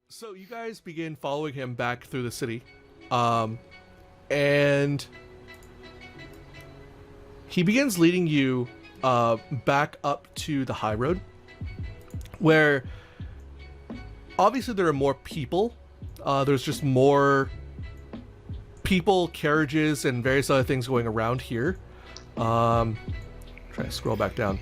So you guys begin following him back through the city, and he begins leading you back up to the high road, where obviously there are more people. There's just more people, carriages, and various other things going around here. Try to scroll back down.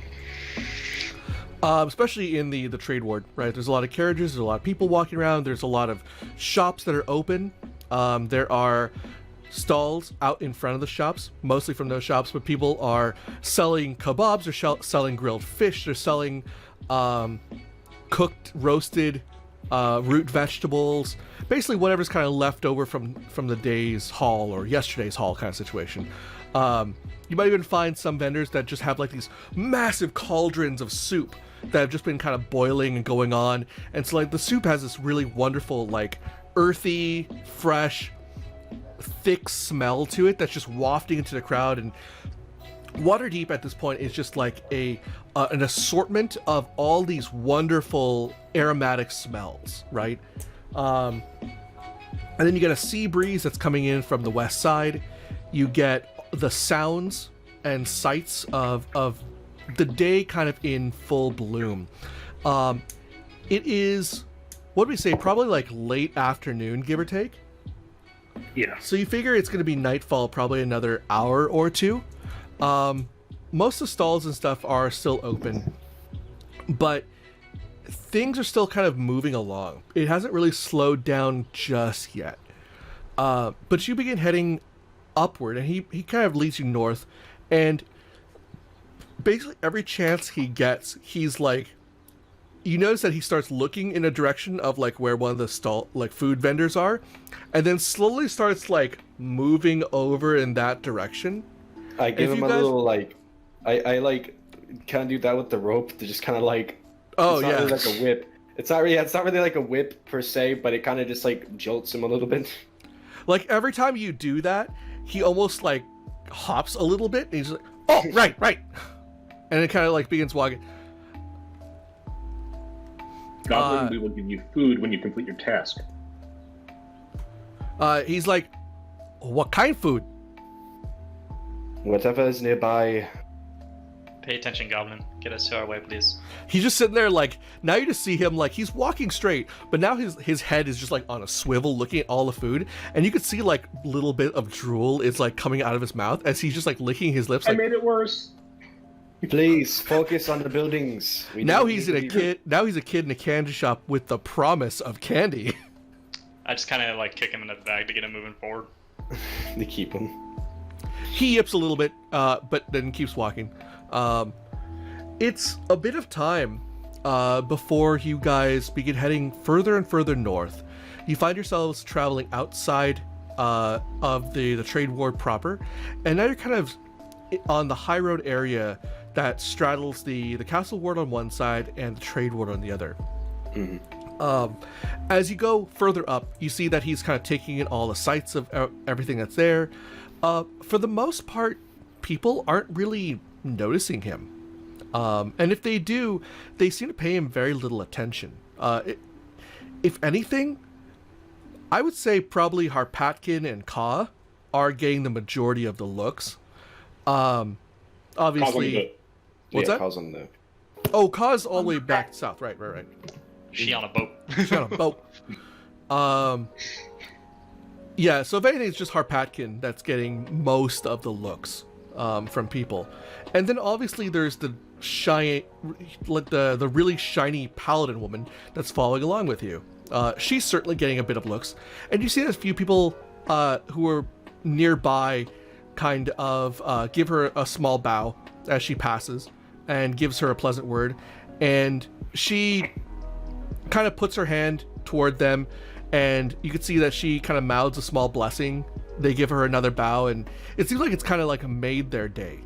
Especially in the trade ward, right? There's a lot of carriages, there's a lot of people walking around, there's a lot of shops that are open. There are stalls out in front of the shops, mostly from those shops, but people are selling kebabs, they're selling grilled fish, they're selling cooked, roasted root vegetables, basically whatever's kind of left over from the day's haul or yesterday's haul kind of situation. You might even find some vendors that just have like these massive cauldrons of soup that have just been kind of boiling and going on. And so like the soup has this really wonderful, like earthy, fresh, thick smell to it that's just wafting into the crowd. And Waterdeep at this point is just like an assortment of all these wonderful aromatic smells, right? And then you get a sea breeze that's coming in from the west side. You get the sounds and sights of the day kind of in full bloom. It is, what do we say, probably like late afternoon, give or take? Yeah. So you figure it's going to be nightfall, probably another hour or two. Most of the stalls and stuff are still open, but things are still kind of moving along. It hasn't really slowed down just yet. But you begin heading upward, and he kind of leads you north, and basically every chance he gets, he's like, you notice that he starts looking in a direction of like where one of the stall like food vendors are, and then slowly starts like moving over in that direction. I give him a little like, I like kind of do that with the rope to just kind of like, oh it's not yeah, really like a whip. It's not really like a whip per se, but it kind of just like jolts him a little bit. Like every time you do that, he almost like hops a little bit, and he's like, oh right, and it kind of like begins walking. Goblin, we will give you food when you complete your task. He's like, what kind of food? Whatever is nearby. Pay attention, Goblin. Get us to our way, please. He's just sitting there like, now you just see him like he's walking straight, but now his head is just like on a swivel looking at all the food, and you could see like a little bit of drool is like coming out of his mouth as he's just like licking his lips. Like, I made it worse. Please focus on the buildings. Now he's a kid in a candy shop with the promise of candy. I just kind of like kick him in the back to get him moving forward. To keep him. He yips a little bit, but then keeps walking. It's a bit of time before you guys begin heading further and further north. You find yourselves traveling outside of the trade ward proper, and now you're kind of on the high road area that straddles the castle ward on one side and the trade ward on the other. Mm-hmm. As you go further up, you see that he's kind of taking in all the sights of everything that's there. For the most part, people aren't really noticing him. And if they do, they seem to pay him very little attention. If anything, I would say probably Harpatkin and Ka are getting the majority of the looks. Obviously... What's that? Ka's on the... Oh, Ka's all the way back south. Right. She on a boat. She on a boat. Yeah, so if anything, it's just Harpatkin that's getting most of the looks from people. And then obviously there's the the really shiny paladin woman that's following along with you. She's certainly getting a bit of looks. And you see that a few people who are nearby kind of give her a small bow as she passes and gives her a pleasant word. And she kind of puts her hand toward them, and you can see that she kind of mouths a small blessing. They give her another bow, and it seems like it's kind of like made their day.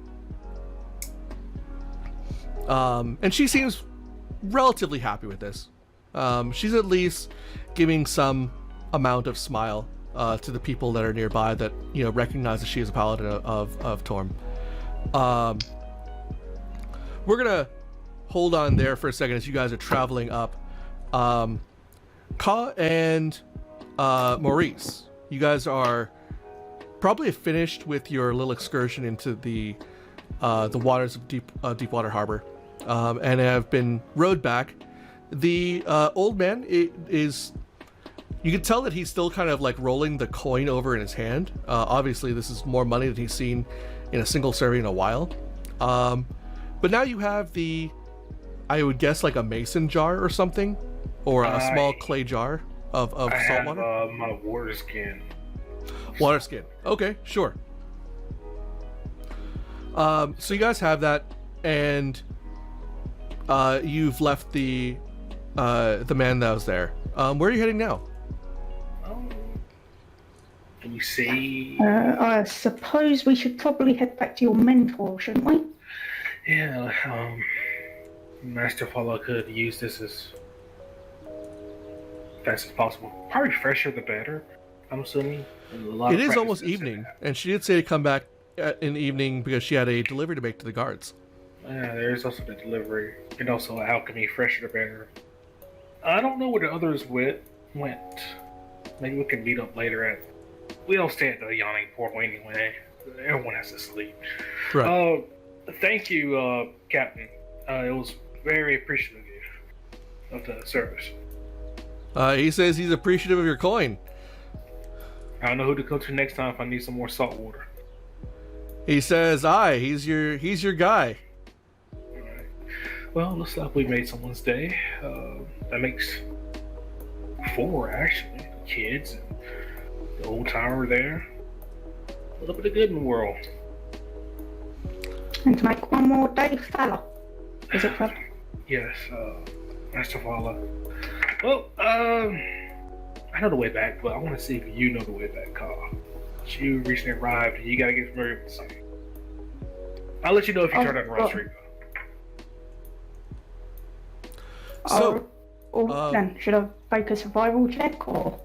And she seems relatively happy with this. She's at least giving some amount of smile to the people that are nearby that, you know, recognize that she is a paladin of Torm. We're gonna hold on there for a second as you guys are traveling up. Ka and Maurice, you guys are probably finished with your little excursion into the waters of Deepwater Harbor, and have been rowed back. The old man is. You can tell that he's still kind of like rolling the coin over in his hand. Obviously, this is more money than he's seen in a single serving in a while. But now you have I would guess like a mason jar or something, or a small clay jar of salt water. I have my water skin. Water skin. Okay, sure. So you guys have that, and you've left the man that was there. Where are you heading now? Can you see? I suppose we should probably head back to your mentor, shouldn't we? Yeah, Master Follow could use this as fast as possible. Probably fresher the better, I'm assuming. It is almost evening, and she did say to come back in the evening because she had a delivery to make to the guards. Yeah, there's also the delivery, and also alchemy, fresher the better. I don't know where the others went. Maybe we can meet up later at... We don't stay at the Yawning Portal anyway. Everyone has to sleep. Right. Thank you, Captain. It was very appreciative of the service. He says he's appreciative of your coin. I don't know who to go to next time if I need some more salt water. He says, he's your guy. Alright. Well, looks like we made someone's day. That makes 4, actually. The kids and the old timer there. A little bit of good in the world. And to make one more day, fella. Is it fella? Yes, Master Fala. Well, I know the way back, but I want to see if you know the way back, Carl. You recently arrived, and you gotta get familiar with the city. I'll let you know if you turn on the wrong street. So, then, should I make a survival check, or?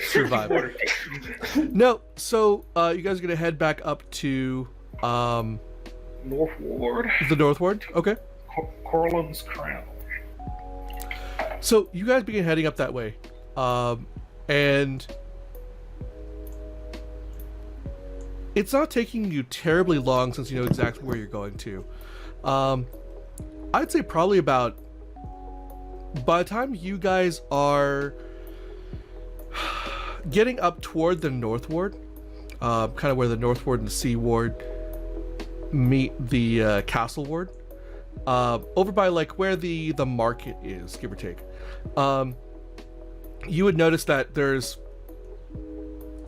Survive. No, so you guys are gonna head back up to Northward. the North Ward. Okay. Corlin's Crown. So you guys begin heading up that way, and it's not taking you terribly long since you know exactly where you're going to. I'd say probably by the time you guys are getting up toward the North Ward, kind of where the North Ward and the Sea Ward meet the Castle Ward, over by like where the market is, give or take. You would notice that there's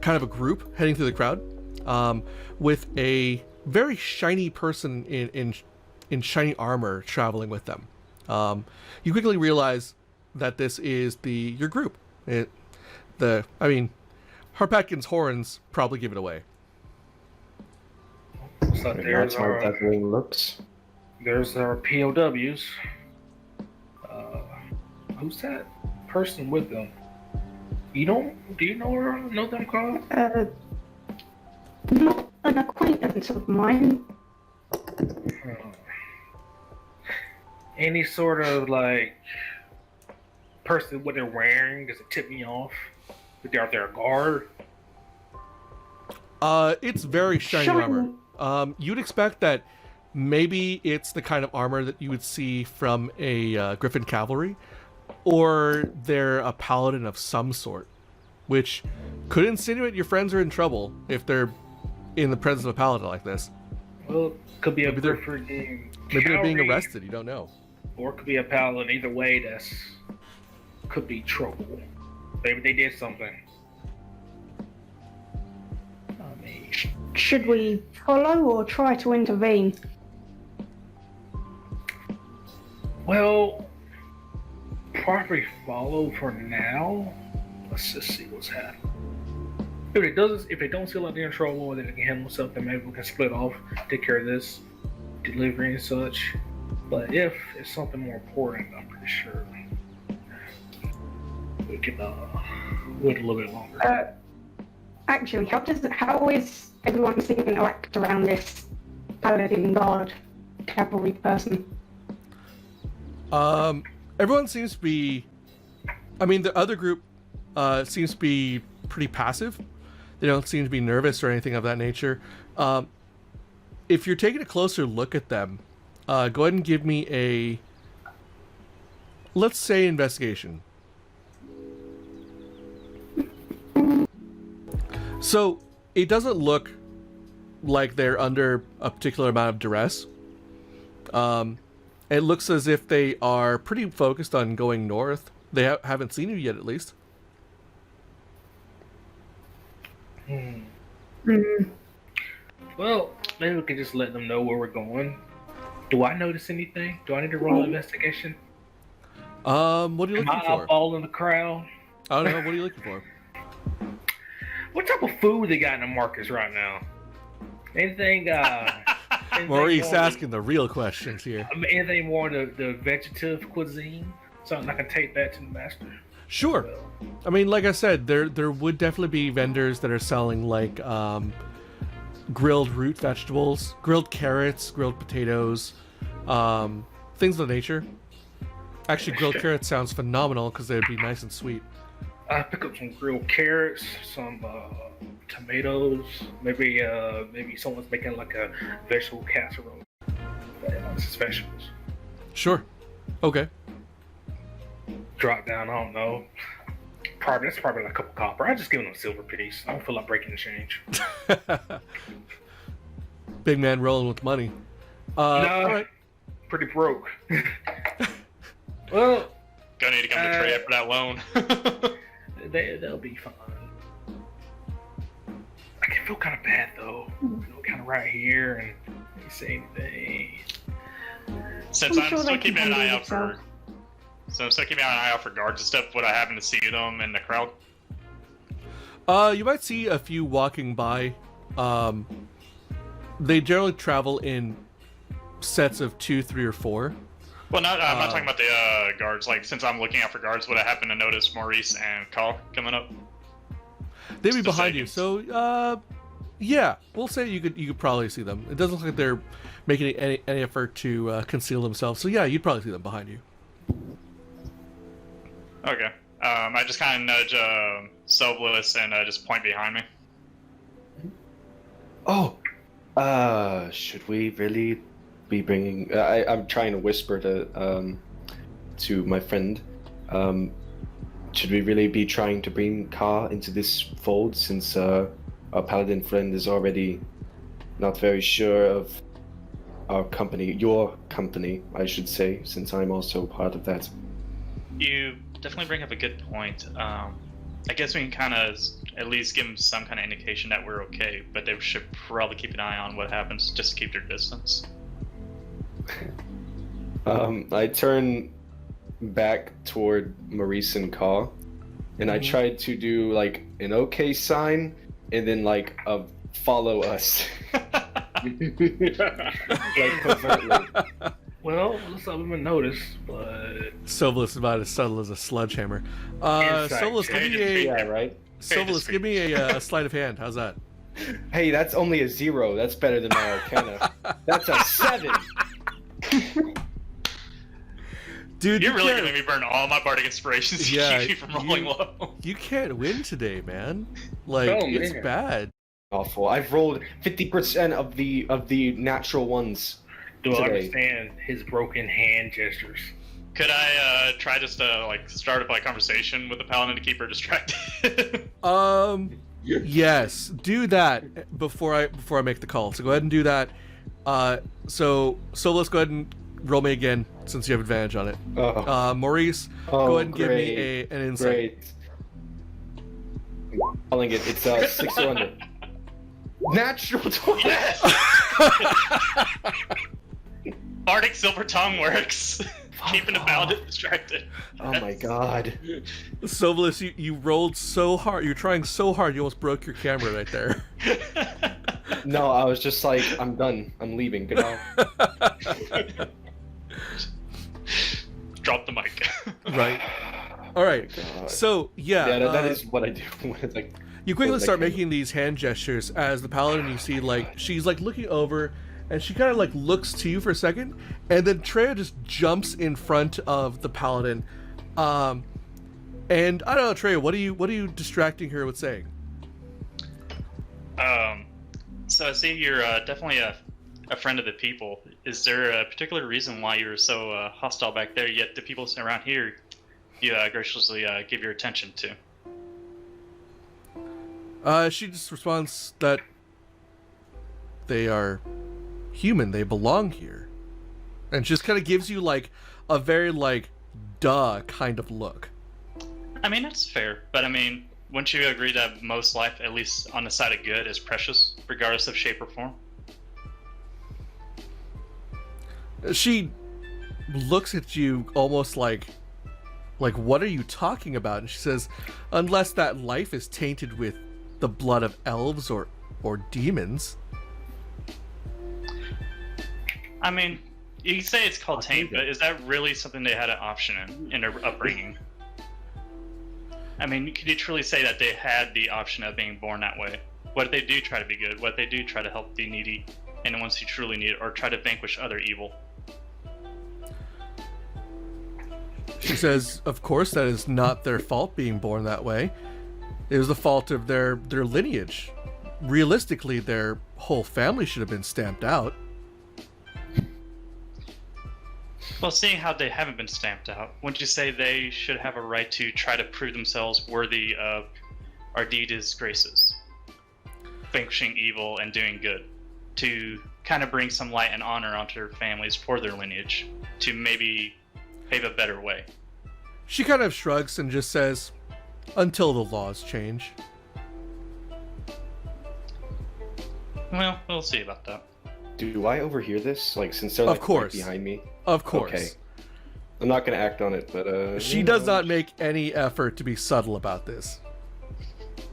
kind of a group heading through the crowd, with a very shiny person in shiny armor traveling with them. You quickly realize that this is your group. Harpatkin's horns probably give it away. So That's how that ring looks. there's our POWs. Who's that person with them? Do you know them, Carl? Not an acquaintance of mine. Any sort of like person, what they're wearing, does it tip me off? If they're out there a guard? It's very shiny armor. You'd expect that maybe it's the kind of armor that you would see from a Griffin cavalry, or they're a paladin of some sort, which could insinuate your friends are in trouble if they're in the presence of a paladin like this. Well, it could be Maybe a they're- Griffin Maybe they're being cavalry, arrested. You don't know. or it could be a paladin. Either way, could be trouble. Maybe they did something. I mean, Should we follow or try to intervene? well, probably follow for now. Let's just see what's happening. If they don't feel like they're in trouble or they can handle something, maybe we can split off, take care of this delivery and such. But if it's something more important, I'm pretty sure we can wait a little bit longer. Actually, how is everyone seeming to act around this paladin guard cavalry person? everyone seems to be. I mean, the other group seems to be pretty passive. They don't seem to be nervous or anything of that nature. If you're taking a closer look at them, go ahead and give me a, let's say, investigation. So it doesn't look like they're under a particular amount of duress. It looks as if they are pretty focused on going north. They haven't seen you yet, at least. Well, maybe we can just let them know where we're going. Do I notice anything? Do I need to roll an investigation? What are you looking Am I for? all in the crowd? I don't know. What are you looking for? What type of food they got in the markets right now? Anything? Maurice more- asking the real questions here. Anything more the vegetative cuisine? Something I can take that to the master. Sure. I mean, like I said, there would definitely be vendors that are selling like grilled root vegetables, grilled carrots, grilled potatoes, things of the nature. Actually, grilled carrots sounds phenomenal because they'd be nice and sweet. I pick up some grilled carrots, some tomatoes. Maybe someone's making like a vegetable casserole. It's just vegetables. Sure. Okay. Drop down. I don't know. That's probably like a couple copper. I just give them a silver piece. I don't feel like breaking the change. Big man rolling with money. No, All right. pretty broke. Well, Gonna need to come to trade for that loan. they'll be fine. I can feel kind of bad though. Kind of right here, and they say anything. Since I'm I'm sure still they can keeping an eye handle out for, so I'm still keeping an eye out for guards and stuff. Would I happen to see them in the crowd? You might see a few walking by. They generally travel in sets of 2, 3, or 4. Well, I'm not talking about the guards. Like, since I'm looking out for guards, would I happen to notice Maurice and Carl coming up? They'd be Just behind you, saying. so yeah, we'll say you could probably see them. It doesn't look like they're making any effort to conceal themselves. So yeah, you'd probably see them behind you. Okay. I just kind of nudge Soblis and just point behind me. Oh, should we really be bringing? I'm trying to whisper to my friend. Should we really be trying to bring Ka into this fold since our paladin friend is already not very sure of our company, your company, I should say, since I'm also part of that. You definitely bring up a good point. I guess we can kind of at least give them some kind of indication that we're okay, but they should probably keep an eye on what happens just to keep their distance. I turn back toward Maurice and Ka, and I tried to do like an okay sign, and then like a follow us, like covertly. Well, looks like we haven't noticed, but Sovalis is about as subtle as a sledgehammer. Insight Sovalis, give check. me a Yeah, right. Sovalis, give me a sleight of hand. How's that? Hey, that's only a 0. That's better than my Arcana. That's a 7. Dude, You're you really can't- gonna make me burn all my bardic inspirations to Yeah, keep you from rolling low. You can't win today, man. Like Oh, it's man. bad. Awful. I've rolled 50% of the natural ones. do I Today. understand his broken hand gestures? Could I try just to like start up a conversation with the paladin to keep her distracted? Yes, do that before I make the call. So go ahead and do that. So let's go ahead and roll me again since you have advantage on it. Oh, Maurice, go ahead and give me an insight. Great. Calling it. It's 6 or under. Natural 20. Yes! Bardic Silver Tongue works. Keeping the paladin distracted. Oh my god. Sovalis, you rolled so hard. You're trying so hard. You almost broke your camera right there. No, I was just like, I'm done. I'm leaving. Goodbye. Drop the mic. Right. All right. God. So yeah, That is what I do when it's like. you quickly like- start making these hand gestures as the paladin. You see, like she's like looking over, and she kind of like looks to you for a second, and then Treya just jumps in front of the paladin. And I don't know, Treya, what are you distracting her with saying? So I see you're definitely a friend of the people. Is there a particular reason why you're so hostile back there, yet the people around here you graciously give your attention to? She just responds that they are human, they belong here. And just kind of gives you like a very like duh kind of look. I mean, that's fair, but I mean, wouldn't you agree that most life, at least on the side of good, is precious, regardless of shape or form? She looks at you almost like what are you talking about? And she says, unless that life is tainted with the blood of elves or demons. I mean, you can say it's called taint, but is that really something they had an option in their upbringing? I mean, could you truly say that they had the option of being born that way? What if they do try to be good? What if they do try to help the needy and the ones who truly need it, or try to vanquish other evil? She says, of course, that is not their fault being born that way. It was the fault of their lineage. Realistically, their whole family should have been stamped out. Well, seeing how they haven't been stamped out, wouldn't you say they should have a right to try to prove themselves worthy of Ardita's graces? Vanquishing evil and doing good. To kind of bring some light and honor onto their families for their lineage. To maybe pave a better way. She kind of shrugs and just says, until the laws change. Well, we'll see about that. Do I overhear this? Like, since they're Of like course. right behind me? Of course. Okay. I'm not gonna act on it, but She does not make any effort to be subtle about this.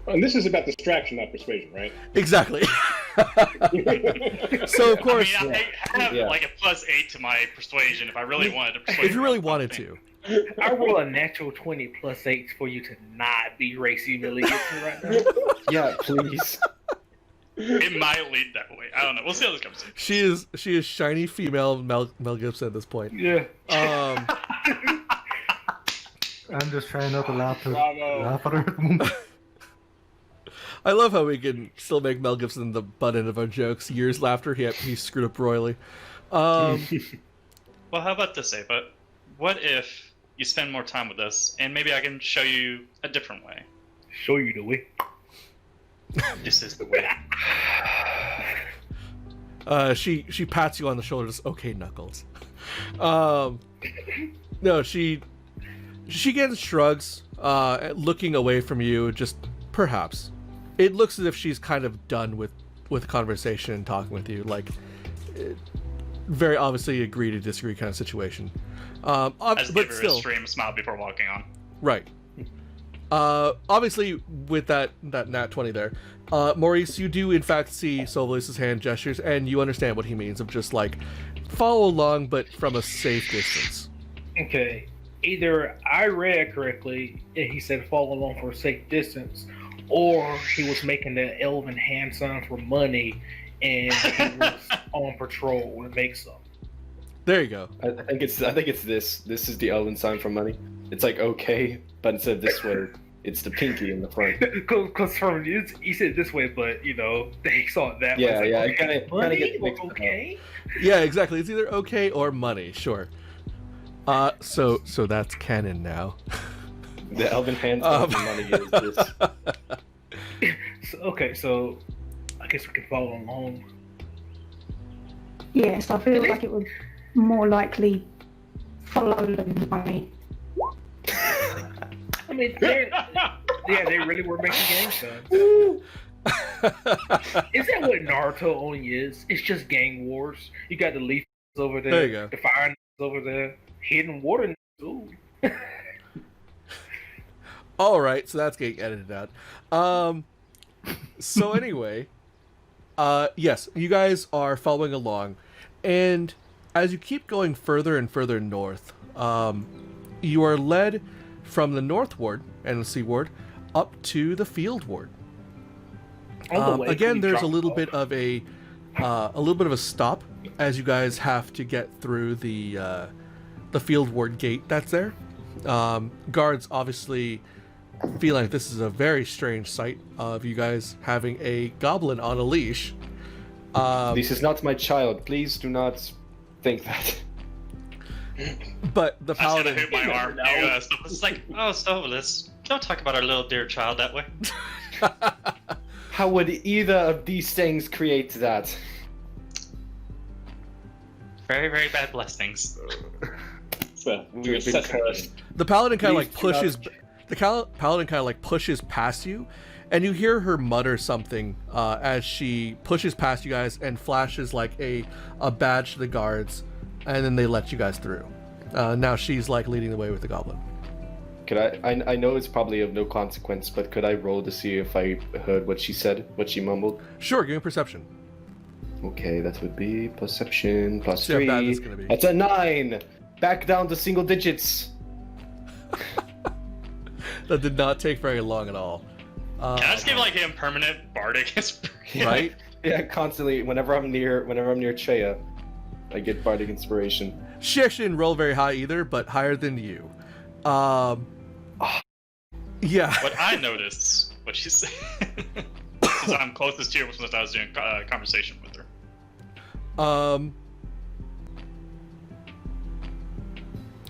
And this is about distraction, not persuasion, right? Exactly. So of course, I mean, I have like a +8 to my persuasion if I really wanted to persuade. if you really her on wanted something. to. I roll a natural 20 +8 for you to not be racy Millie Gibson right now. yeah, please. It might lead that way. I don't know. We'll see how this comes. She is shiny female Mel Gibson at this point. Yeah. I'm just trying not to laugh at Bravo. her. I love how we can still make Mel Gibson the butt end of our jokes years after he screwed up royally. Well, how about this, Ava? What if you spend more time with us, and maybe I can show you a different way? Show you the way. This is the way. She pats you on the shoulder. Just, okay, Knuckles. No, she again shrugs, looking away from you. Just perhaps, it looks as if she's kind of done with conversation and talking with you. Like, very obviously agree to disagree kind of situation. I just but give her still, a stream smile before walking on. right. Obviously, with that nat 20 there, Maurice, you do in fact see Sobolis's hand gestures, and you understand what he means of just like follow along, but from a safe distance. Okay. Either I read correctly and he said follow along for a safe distance, or he was making the elven hand sign for money and he was on patrol to make some. There you go. I think it's this. This is the elven sign for money. It's like okay, but instead of this way, it's the pinky in the front. Because from you said this way, but you know they saw it that way. Yeah, It's yeah. like, It kind of money gets or mixed up. okay. Yeah, exactly. It's either okay or money. Sure. So that's canon now. The elven hand sign for money is this. So I guess we can follow along. Yes, I feel like it would more likely follow than money. I mean, they really were making gang signs. Is that what Naruto only is? It's just gang wars. You got the leaf over there, There you go. the fire over there, hidden water. Ooh. All right, so that's getting edited out. So anyway, yes, you guys are following along, and as you keep going further and further north, you are led from the North Ward and the Sea Ward up to the Field Ward. On the way, Again, we there's a dropped little off. bit of a a little bit of a stop as you guys have to get through the field ward gate that's there. Guards obviously feel like this is a very strange sight of you guys having a goblin on a leash. This is not my child. Please do not think that. But the I was gonna paladin, hit my arm. It's like, oh, Stovelis, don't talk about our little dear child that way. How would either of these things create that? Very, very bad blessings. So, We've been cursed. the paladin kind of like Please do not- pushes. Paladin kind of like pushes past you, and you hear her mutter something as she pushes past you guys and flashes like a badge to the guards, and then they let you guys through. Now she's like leading the way with the goblin. Could I know it's probably of no consequence, but could I roll to see if I heard what she said, what she mumbled? Sure, give me perception. Okay, that would be perception plus See how 3. bad this is gonna be. That's a 9! Back down to single digits. That did not take very long at all. Can I just give like him permanent bardic inspiration? Right? Yeah, constantly. Whenever I'm near Treya, I get bardic inspiration. She actually didn't roll very high either, but higher than you. Yeah. What I noticed, what she said, because I'm closest to her since I was doing conversation with her.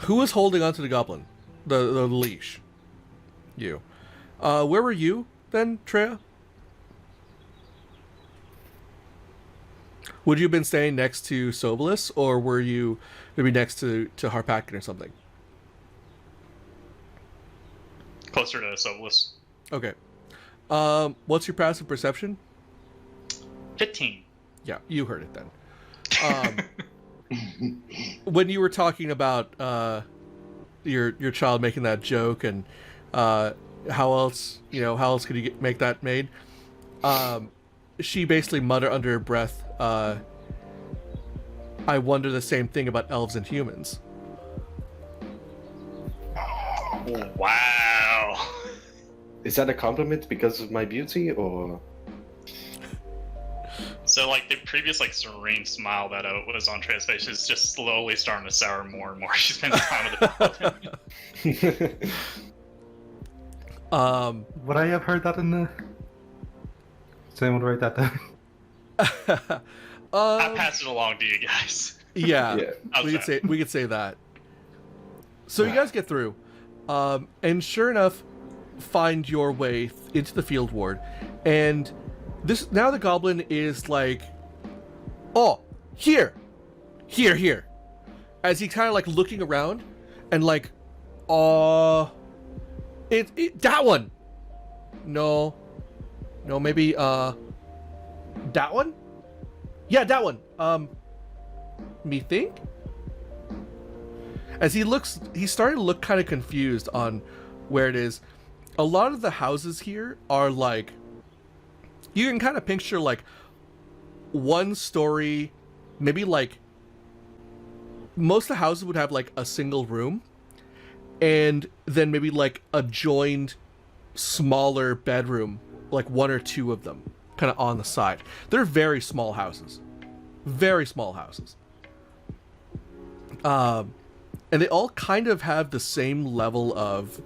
Who was holding onto the goblin? The leash. You. Where were you then, Treya? Would you have been staying next to Sobolis, or were you maybe next to Harpakin or something? Closer to Sobolis. Okay. What's your passive perception? 15. Yeah, you heard it then. When you were talking about your child making that joke and how else could you make that made? She basically muttered under her breath, I wonder the same thing about elves and humans. Wow. Is that a compliment because of my beauty, or? So like the previous like serene smile that was on Treya's face is just slowly starting to sour more and more. She spends time with the paladin. Would I have heard that in the... Someone write that down. I passed it along to you guys. Yeah, Yeah. we could say that. So you guys get through, and sure enough, find your way into the field ward, and now the goblin is like, oh, here, as he kind of like looking around, and like, it that one, no, maybe that one, yeah, that one, me think. As he's starting to look kind of confused on where it is. A lot of the houses here are like, you can kind of picture like one story, maybe like most of the houses would have like a single room, and then maybe like a joined smaller bedroom, like one or two of them kind of on the side. They're very small houses. And they all kind of have the same level of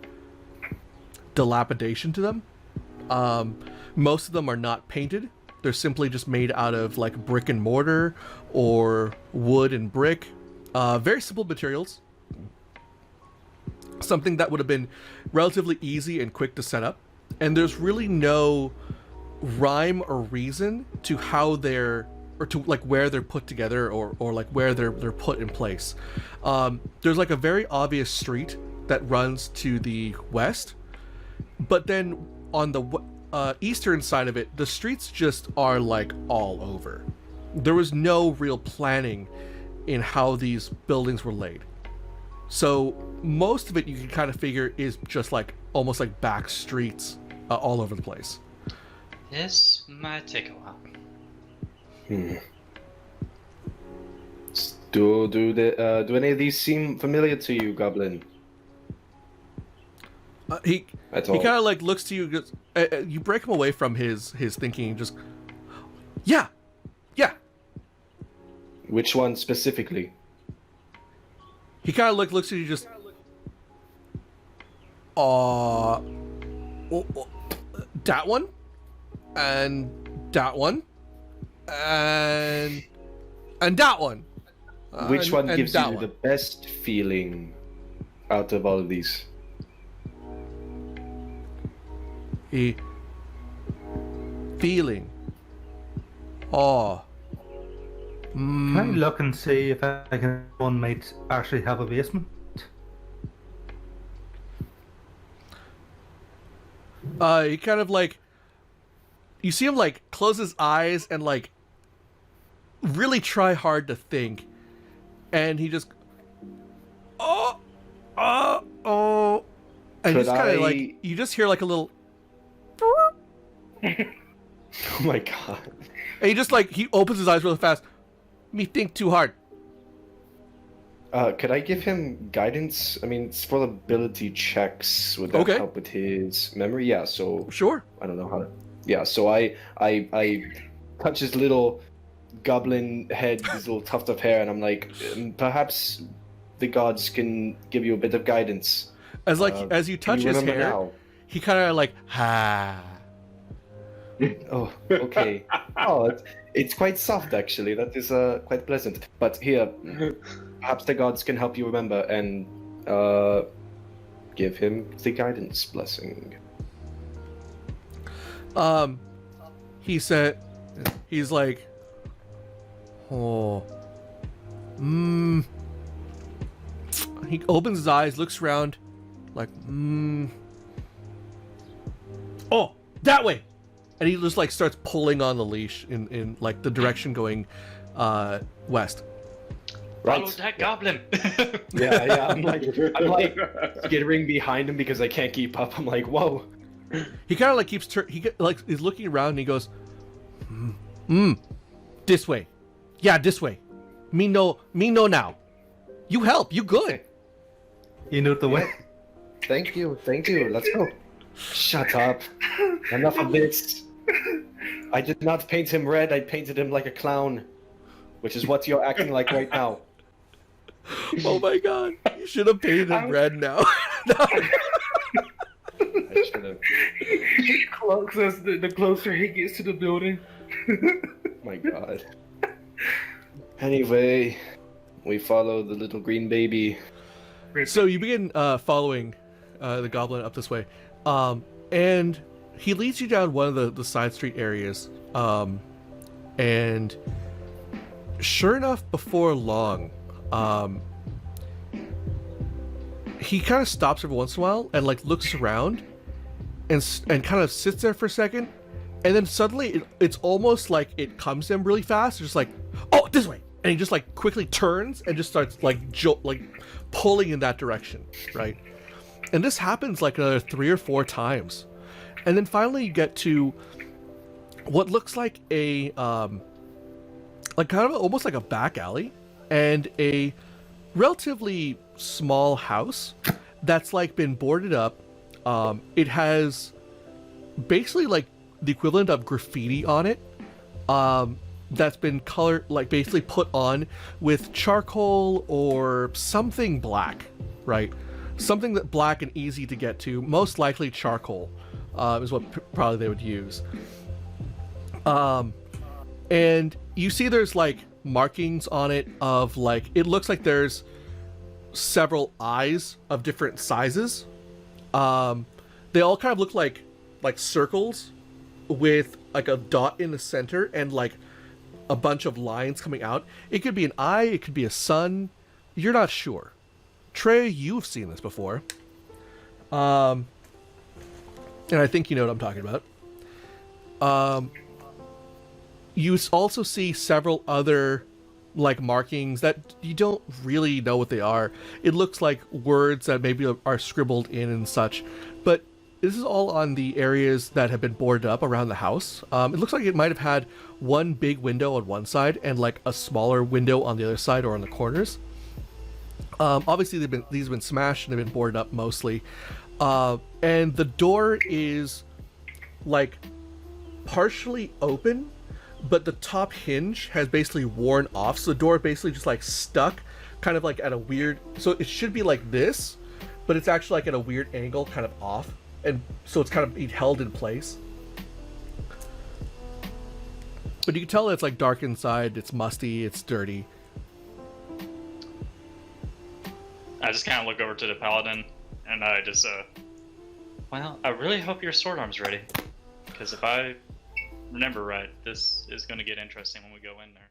dilapidation to them. Most of them are not painted. They're simply just made out of like brick and mortar or wood and brick. Very simple materials. Something that would have been relatively easy and quick to set up. And there's really no rhyme or reason to how they're, or to like where they're put together, or like where they're put in place. There's like a very obvious street that runs to the west, but then on the eastern side of it, the streets just are like all over. There was no real planning in how these buildings were laid. So most of it you can kind of figure is just like almost like back streets all over the place. This might take a while. Do any of these seem familiar to you, Goblin? He That's kind all. of like looks to you. Goes, you break him away from his thinking. And just, yeah, Which one specifically? He kind of looks at you, just. Oh, that one, and that one, and that one. Which one gives that you the best feeling out of all of these? Feeling. Oh. Can I look and see if one might actually have a basement? He kind of like, you see him like close his eyes and like really try hard to think, and he just oh, and Could just kind of I- like, you just hear like a little, Oh my god. and he just like, he opens his eyes really fast. Me think too hard. Could I give him guidance? I mean, it's for ability checks. Would that Okay. help with his memory? Yeah, so Sure. I don't know how to. Yeah, so I touch his little goblin head, his little tuft of hair, and I'm like, perhaps the gods can give you a bit of guidance. As like, Uh, as you touch you his remember hair, now? he kind of like, ha. Oh, okay. Oh, it's quite soft actually. That is quite pleasant. But here, perhaps the gods can help you remember and give him the guidance blessing. He said, he's like, oh, He opens his eyes, looks around, like, oh, that way, and he just like starts pulling on the leash in like the direction going west. Follow that goblin. Yeah. I'm like skittering behind him because I can't keep up. I'm like, whoa. He kind of like keeps is looking around and he goes, this way, yeah, this way. Me know now. You help, you good. You know the way. Thank you. Let's go. Shut up. Enough of this. I did not paint him red. I painted him like a clown, which is what you're acting like right now. Oh my god, you should have painted him red now. I should have. The closer he gets to the building. My god. Anyway, we follow the little green baby. So you begin following the goblin up this way, and he leads you down one of the side street areas, and sure enough, before long, he kind of stops every once in a while and like looks around, and kind of sits there for a second, and then suddenly it's almost like it comes to him really fast, just like, oh, this way, and he just like quickly turns and just starts like pulling in that direction, right? And this happens like another 3 or 4 times, and then finally you get to what looks like a like kind of almost like a back alley and a relatively small house that's like been boarded up. It has basically like the equivalent of graffiti on it, that's been colored, like basically put on with charcoal or something black, right? Something that black and easy to get to, most likely charcoal, is what probably they would use. And you see there's like markings on it of like, it looks like there's several eyes of different sizes. They all kind of look like circles with like a dot in the center and like a bunch of lines coming out. It could be an eye, it could be a sun. You're not sure. Trey, you've seen this before. And I think you know what I'm talking about. You also see several other like markings that you don't really know what they are. It looks like words that maybe are scribbled in and such, but this is all on the areas that have been boarded up around the house. It looks like it might have had one big window on one side and like a smaller window on the other side or on the corners. Obviously these have been smashed and they've been boarded up mostly. And the door is like partially open, but the top hinge has basically worn off, so the door basically just like stuck, kind of like at a weird. So it should be like this, but it's actually like at a weird angle, kind of off, and so it's kind of being held in place. But you can tell it's like dark inside. It's musty. It's dirty. I just kind of look over to the paladin, and I just, well, I really hope your sword arm's ready, because if I remember right, this is going to get interesting when we go in there.